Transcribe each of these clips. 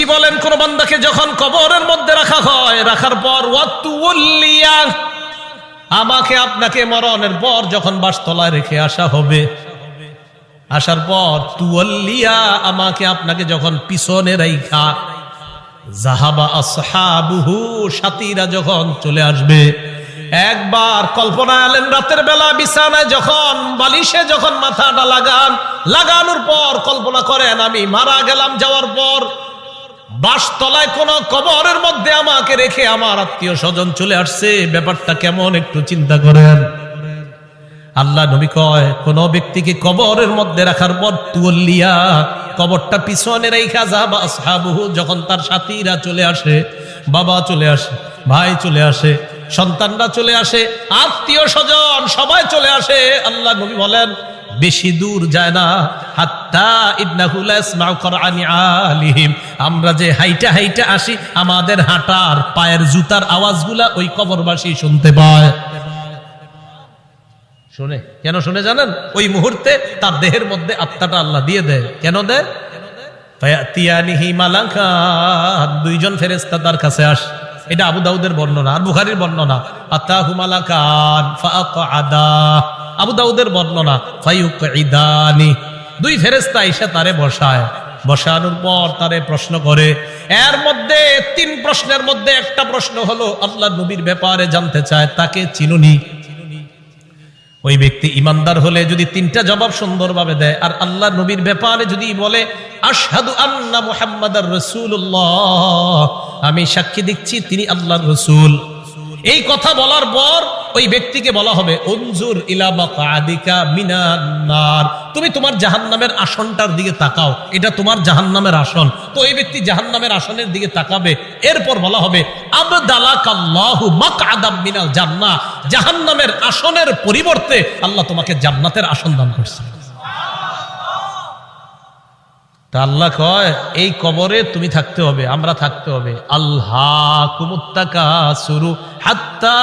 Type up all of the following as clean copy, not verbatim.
নবীজি বলেন, কোন বান্দাকে যখন কবরের মধ্যে রাখা হয়, রাখার পর ওয়াতুল্লিয়া, আমাকে আপনাকে মরণের পর যখন বাসতলায় রেখে আসা হবে, আসার পর তুয়াল্লিয়া, আমাকে আপনাকে যখন পিছনে রাইখা যাহাবা আসহাবুহু, সাথীরা যখন চলে আসবে। একবার কল্পনা আলেন, রাতের বেলা বিছানায় যখন বালিশে যখন মাথাটা লাগানোর পর কল্পনা করেন আমি মারা গেলাম, যাওয়ার পর বাসতলায় কোন কবরের মধ্যে আমাকে রেখে আমার আত্মীয় স্বজন চলে আসছে, ব্যাপারটা কেমন একটু চিন্তা করেন। আল্লাহ নবী কয়, কোন ব্যক্তিকে কবরের মধ্যে রাখার পর তুয়াল্লিয়া, কবরটা পিছনে রাইখা যাবা আসহাবুহু, যখন তার সাথীরা চলে আসে, বাবা চলে আসে, ভাই চলে আসে, সন্তানরা চলে আসে, আত্মীয় স্বজন সবাই চলে আসে, আল্লাহ নবী বলেন বেশি দূর যায় না, হাত্তা ইন্নাহু লা ইয়াসমাউ কুরআনি আলিহিম, আমরা যে হাইটা হাইটা আসি, আমাদের হাঁটার পায়ের জুতার আওয়াজগুলা ওই কবরবাসী শুনতে পায়। শুনে, কেন শুনে জানেন? ওই মুহূর্তে তার দেহের মধ্যে আত্মাটা আল্লাহ দিয়ে দেয়। কেন দেয়? ফায়াতিয়ানিহি মালাকান, দুইজন ফেরেশতা তার কাছে আসে। এটা আবু দাউদের বর্ণনা আর বুখারীর বর্ণনা। আতাহু মালাকান ফাআকআদা, আবু দাউদের বর্ণনা ফায়ুকঈদানি, দুই ফেরেশতা এসে তারে বসায়, বসানোর পর তারে প্রশ্ন করে। এর মধ্যে তিন প্রশ্নের মধ্যে একটা প্রশ্ন হলো আল্লাহর নবীর ব্যাপারে জানতে চায়, তাকে চিনুনি? ওই ব্যক্তি ইমানদার হলে যদি তিনটা জবাব সুন্দরভাবে দেয়, আর আল্লাহ নবীর ব্যাপারে যদি বলে আশহাদু আন্না মুহাম্মাদার রাসূলুল্লাহ, আমি সাক্ষী দিচ্ছি তিনি আল্লাহর রাসূল, এই কথা বলার পর ওই ব্যক্তিকে বলা হবে উনজুর ইলা মাকআদিকা মিনান নার, তুমি তোমার জাহান্নামের আসনটার দিকে তাকাও, এটা তোমার জাহান্নামের আসন। তো এই ব্যক্তি জাহান্নামের আসনের দিকে তাকাবে। এরপর বলা হবে আবদালাকাল্লাহু মাকআদাম মিনাল জান্নাহ, জাহান্নামের আসনের পরিবর্তে আল্লাহ তোমাকে জান্নাতের আসন দান করছে। তা আল্লাহ কয় এই কবরে তুমি থাকতে হবে, আমরা থাকতে হবে। আল্লাহকুমুত তাকাসুরু হাত্তা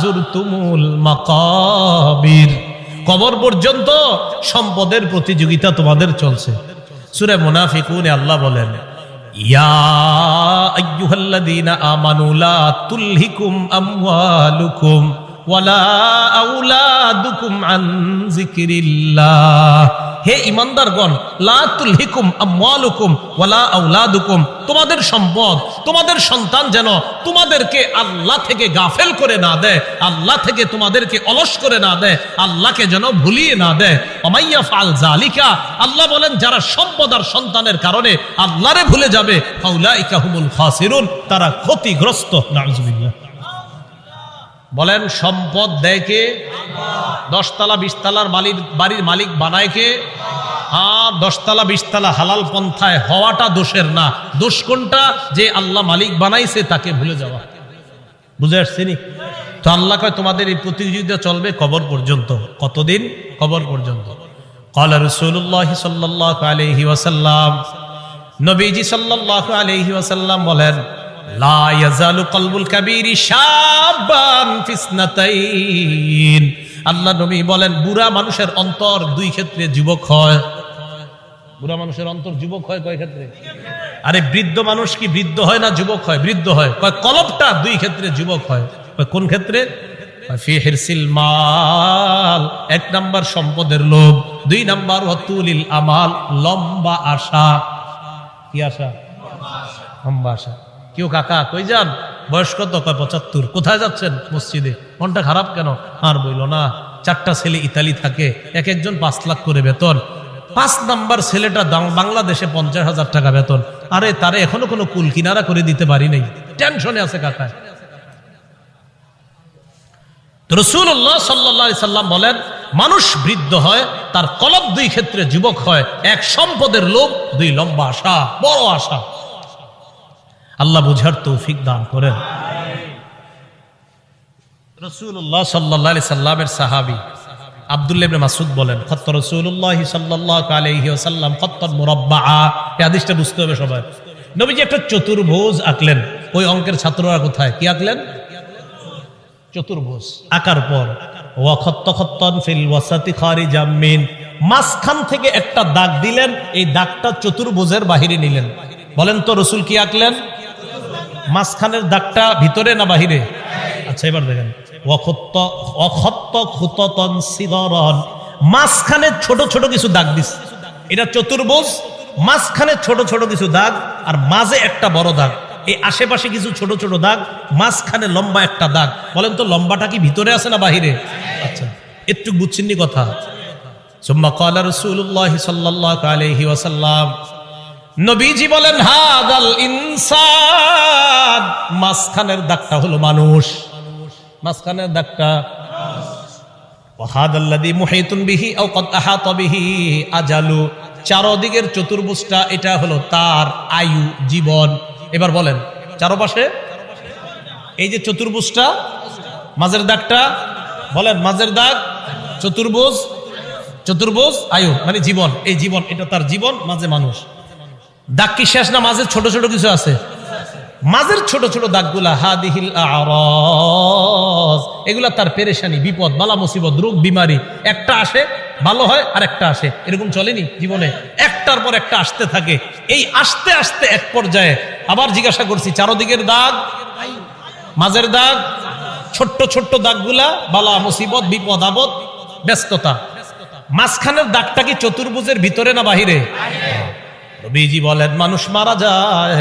যুরতুমুল মাকাবির, কবর পর্যন্ত সম্পদের প্রতিযোগিতা তোমাদের চলছে। সূরা মুনাফিকুনে আল্লাহ বলেন, ইয়া আইয়ুহাল্লাযীনা আমানু লা তুলহিকুম আমওয়ালুকুম ওয়ালা আওলাদুকুম আন যিকরিল্লাহ, হে ঈমানদারগণ, লা তুলহিকুম আমওয়ালুকুম ওয়ালা আওলাদুকুম, তোমাদের সম্পদ, তোমাদের সন্তান যেন তোমাদেরকে আল্লাহ থেকে গাফেল করে না দেয়, আল্লাহ থেকে তোমাদেরকে অলস করে না দেয়, আল্লাহকে যেন ভুলিয়ে না দেয়। ওমাইয়া ফাল যালিকা, আল্লাহ বলেন যারা সম্পদ আর সন্তানের কারণে আল্লাহরে ভুলে যাবে, ফাউলাইকা হুমুল খাসিরুন, তারা ক্ষতিগ্রস্ত। নাউযুবিল্লাহ। বলেন সম্পদ দেয় কে? 10 তলা 20 তলার বাড়ির মালিক বানায় কে? হ্যাঁ, 10 তলা 20 তলা হালাল পন্থায় হওয়াটা দোষের না, দোষ কোনটা? যে আল্লাহ মালিক বানাইছে তাকে ভুলে যাওয়া। বুঝে আসছে নি? তো আল্লাহ কয় তোমাদের এই প্রতিযোগিতা চলবে কবর পর্যন্ত। কতদিন? কবর পর্যন্ত। ক্বালা রাসূলুল্লাহ সাল্লাল্লাহু আলাইহি ওয়াসাল্লাম, নবীজি সাল্লাল্লাহু আলাইহি ওয়াসাল্লাম বলেন, লা ইয়াজালু কলবুল কাবীরি শাবান ফিসনাতাইন, আল্লাহ নবী বলেন বুড়া মানুষের অন্তর দুই ক্ষেত্রে যুবক হয়। বুড়া মানুষের অন্তর যুবক হয় কয় ক্ষেত্রে? আরে বৃদ্ধ মানুষ কি বৃদ্ধ হয় না যুবক হয়? বৃদ্ধ হয়। কয় কলবটা দুই ক্ষেত্রে যুবক হয়। কোন ক্ষেত্রে? ফি হিরসিল মাল, 1 নাম্বার সম্পদের লোভ, 2 নাম্বার ওয়াতুলিল আমাল, লম্বা আশা। কি আশা? লম্বা আশা। কেউ কাকা কই যান? বয়স কত? কয় 75। কোথায় যাচ্ছেন? মসজিদে। মনটা খারাপ কেন? আর বইল না, 4টা ছেলে ইতালি থাকে, এক একজন 5 লাখ করে বেতন। 5 নাম্বার ছেলেটা বাংলাদেশে 50,000 টাকা বেতন। আরে তারে এখনো কোনো কুল কিনারা করে দিতে পারি নাই, টেনশনে আছে কাকা। রাসূলুল্লাহ সাল্লাল্লাহু আলাইহি সাল্লাম বলেন মানুষ বৃদ্ধ হয়, তার কলব 2 ক্ষেত্রে যুবক হয়। 1 সম্পদের লোভ, 2 লম্বা আশা, বড় আশা। আল্লাহ বুঝার তৌফিক দান করেন। রাসূলুল্লাহ সাল্লাল্লাহু আলাইহি সাল্লামের সাহাবী আব্দুল্লাহ ইবনে মাসউদ বলেন, খত্ত রাসূলুল্লাহ সাল্লাল্লাহু আলাইহি ওয়াসাল্লাম খত্তান মুরাব্বাআ। এই হাদিসটা বুঝতে হবে সবাই। নবীজি একটা চতুর্ভুজ আঁকলেন। ওই অঙ্কের ছাত্ররা কোথায়? কি আঁকলেন? চতুর্ভুজ আঁকার পর ওয়া খত্ত খত্তান ফিল ওয়াসাতি খারিজাম মিন, মাঝখান থেকে একটা দাগ দিলেন। এই দাগটা চতুর্ভুজের বাহিরে নিলেন। বলেন তো রসুল কি আঁকলেন? মাঝখানের দাগটা ভিতরে না বাহিরে? আচ্ছা এবার দেখেন, মাঝখানে ছোট ছোট কিছু দাগ দিস, এটা চতুর্ভুজ, মাঝখানে ছোট ছোট কিছু দাগ আর মাঝে একটা বড় দাগ, এই আশেপাশে কিছু ছোট ছোট দাগ, মাঝখানে লম্বা একটা দাগ। বলেন তো লম্বাটা কি ভিতরে আছে না বাহিরে? আচ্ছা একটু বুঝছেননি কথা। সুম্মা ক্বালা রাসূলুল্লাহ সাল্লাল্লাহু আলাইহি ওয়াসাল্লাম, নবীজি বলেন হাদাল ইনসান, মাঝখানের দাগটা হলো মানুষ, মাঝখানের দাগটা। ওয়াহাদাল্লাযী মুহীতুন বিহি আও ক্বাদ আহাতা বিহি আজালু, চারদিকের চতুর্ভুজটা এটা হলো তার আয়ু, জীবন। এবার বলেন চারপাশে এই যে চতুর্ভুজটা, মাঝের দাগটা, বলেন মাঝের দাগ চতুর্ভুজ, চতুর্ভুজ আয়ু মানে জীবন, এই জীবন এটা তার জীবন, মাঝে মানুষ। দাগ কি শেষ না? মাঝে ছোট ছোট কিছু আছে, মাঝের ছোট ছোট দাগগুলা হাদিহিল আরাজ, এগুলা তার পেরেশানি, বিপদ, বালা মুসিবত, রোগ বিমারি, একটা আসে ভালো হয় আর একটা আসে, এরকম চলেনি জীবনে, একটার পর একটা আসতে থাকে। এই আসতে আসতে এক পর্যায়ে আবার জিজ্ঞাসা করছি, চারদিকের দাগ, মাঝের দাগ, ছোট্ট ছোট্ট দাগগুলা বালা মুসিবত, বিপদ আপদ, ব্যস্ততা। মাঝখানের দাগটা কি চতুর্ভুজের ভিতরে না বাহিরে? নবীজি বলেন মানুষ মারা যায়,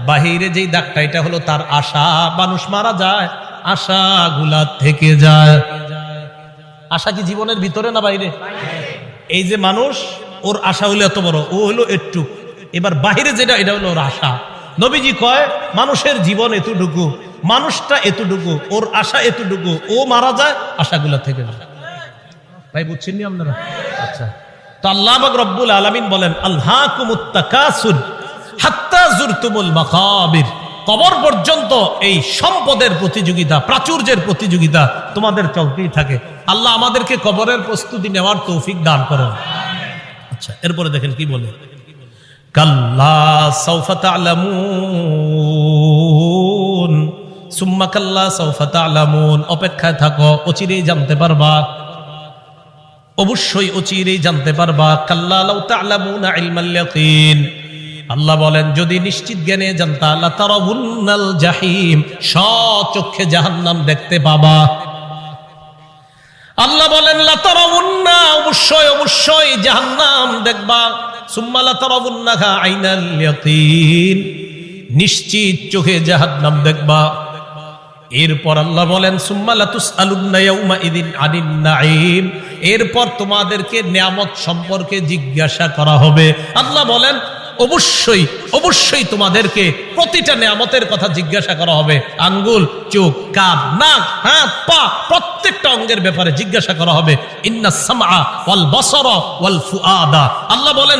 বাহিরে যেই দাগটা এটা হলো তার আশা, মানুষ মারা যায় আশাগুলা থেকে যায়। আশা কি জীবনের ভিতরে না বাইরে? এই যে মানুষ, ওর আশা হলো এত বড়, ও হলো একটু, এবার বাহিরে যেটা এটা হলো ওর আশা। নবীজি কয় মানুষের জীবন এতটুকু, মানুষটা এতটুকু, ওর আশা এতটুকু, ও মারা যায় আশাগুলা থেকে যায়। ভাই বুঝছেন নি আপনারা? আচ্ছা, তো আল্লাহ পাক রব্বুল আলামিন বলেন আলহাকুমুত তাকাসুর হাত্তা যুরতুমুল মাকাবির, কবর পর্যন্ত এই সম্পদের প্রতিযোগিতা, প্রাচুর্যের প্রতিযোগিতা তোমাদের চলতেই থাকে। আল্লাহ আমাদেরকে কবরের প্রস্তুতি নেওয়ার তৌফিক দান করেন। আচ্ছা এরপরে দেখেন কি বলে, কাল্লা সাউফা তা'লামুন সুম্মা কাল্লা সাউফা তা'লামুন, অপেক্ষায় থাকো, অচিরেই জানতে পারবা, অবশ্যই অচিরেই জানতে পারবা। কাল্লা লাউ তা'লামুনা ইলমাল ইয়াকিন, আল্লাহ বলেন যদি নিশ্চিত জ্ঞানে জানতা লাতারাউন্নাল জাহিম, স্বচক্ষে জাহান্নাম দেখতে পাবা। আল্লাহ বলেন লাতারাউন্না, অবশ্যই অবশ্যই জাহান্নাম দেখবা। সুম্মা লাতারাউন্নাহা আইনাল ইয়াকিন, নিশ্চিত চোখে জাহান্নাম দেখবা। এরপর আল্লাহ বলেন সুম্মা লাতুসআলুন্না ইয়াউমা ইযিন আনিন নাঈম, এরপর তোমাদেরকে নিয়ামত সম্পর্কে জিজ্ঞাসা করা হবে। আল্লাহ বলেন অবশ্যই অবশ্যই তোমাদেরকে প্রতিটা নিয়ামতের কথা জিজ্ঞাসা করা হবে। আঙ্গুল, চোখ, কান, নাক, হাত, পা, প্রত্যেকটা অঙ্গের ব্যাপারে জিজ্ঞাসা করা হবে। ইন্নাস সামআ ওয়াল বাসারা ওয়াল ফুআদা, আল্লাহ বলেন